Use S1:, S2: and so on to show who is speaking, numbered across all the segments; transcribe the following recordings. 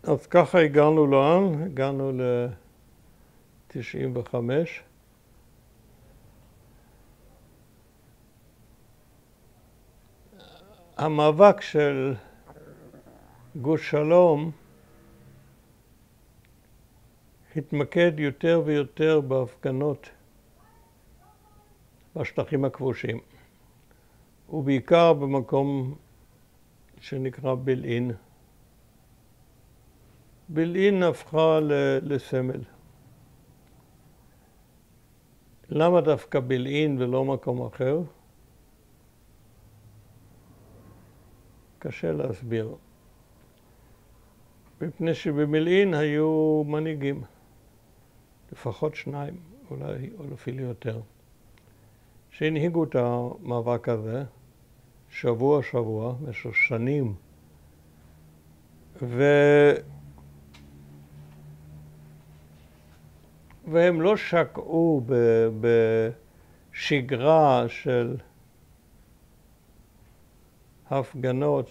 S1: אז ככה הגענו לאן? הגענו ל-95. המאבק של גוש שלום התמקד יותר ויותר בהפגנות בשטחים הכבושים, ובעיקר במקום שנקרא בילעין. בילעין הפכה לסמל. למה דווקא בילעין ולא מקום אחר? קשה להסביר. מפני שבבילעין היו מנהיגים, לפחות שניים, אולי אפילו יותר, שהנהיגו את המאבק הזה שבוע במשך שנים. והם לא שקעו בשגרה של הפגנות.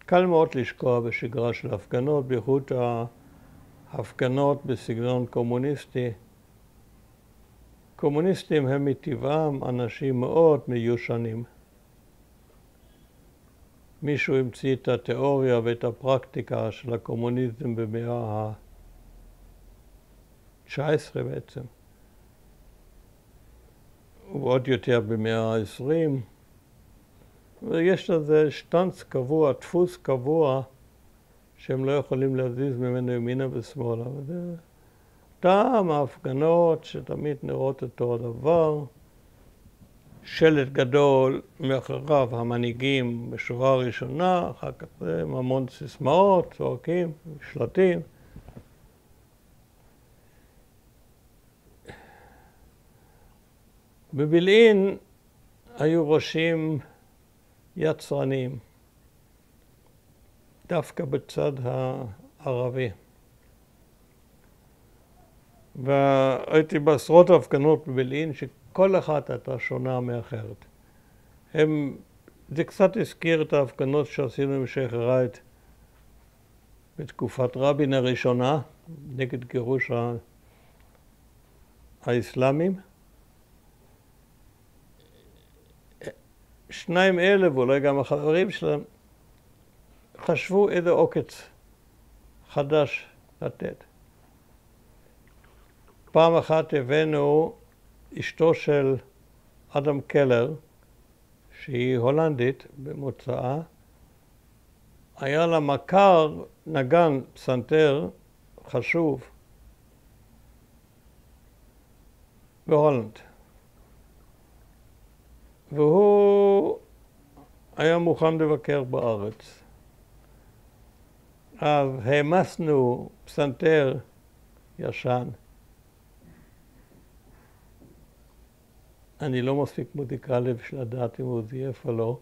S1: קל מאוד לשקוע בשגרה של הפגנות, בייחוד ההפגנות בסגנון קומוניסטי. קומוניסטים הם מטבעם אנשים מאוד מיושנים. מישהו המציא את התיאוריה ואת הפרקטיקה של הקומוניזם במאה ה-19 בעצם, ועוד יותר במאה ה-20. ויש לזה שטנץ קבוע, דפוס קבוע, שהם לא יכולים להזיז ממנו ימינה ושמאלה. וזה טעם ההפגנות שתמיד נראות אותו הדבר. שלט גדול, מאחוריו המנהיגים בשורה ראשונה, אחר כך זה המון סיסמאות, צועקים, שלטים. בבילעין היו ראשים יצרנים, דווקא בצד הערבי. והייתי בעשרות הפגנות בבילעין שכל אחת הייתה שונה מאחרת. זה קצת הזכיר את ההפגנות שעשינו עם שייח' ראאד בתקופת רבין הראשונה, נגד גירוש האסלאמים. שניים אלה, ואולי גם החברים שלהם, חשבו איזה עוקץ חדש לתת. פעם אחת הבאנו אשתו של אדם קלר, שהיא הולנדית במוצאה, היה לה מכר נגן פסנתר חשוב בהולנד. והוא היה מוכן לבקר בארץ. אז העמסנו פסנתר ישן. אני לא מספיק מוזיקלי בשביל לדעת אם הוא זייף או לא.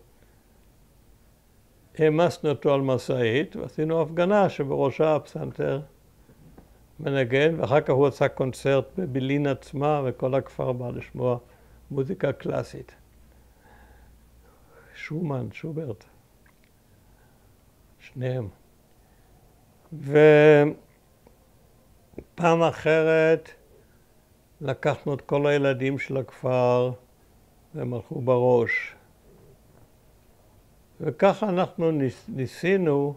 S1: העמסנו אותו על משאית ועשינו הפגנה שבראשה הפסנתר מנגן, ואחר כך הוא עשה קונצרט בבילעין עצמה וכל הכפר בא לשמוע מוזיקה קלאסית. שומן, שוברט, שניהם. ופעם אחרת לקחנו את כל הילדים של הכפר והם הלכו בראש. וככה אנחנו ניסינו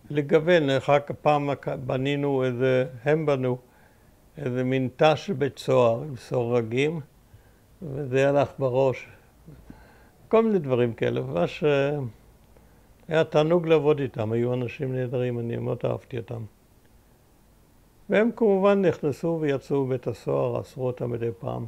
S1: לגוון. אחר כך פעם בנינו הם בנו איזה מין תא של בית סוהר עם סורגים, וזה הלך בראש. כל מיני דברים כאלה, ממש היה תענוג לעבוד איתם, היו אנשים נהדרים, אני מאוד אהבתי אותם. והם כמובן נכנסו ויצאו בבית הסוהר, אסרו אותם מדי פעם.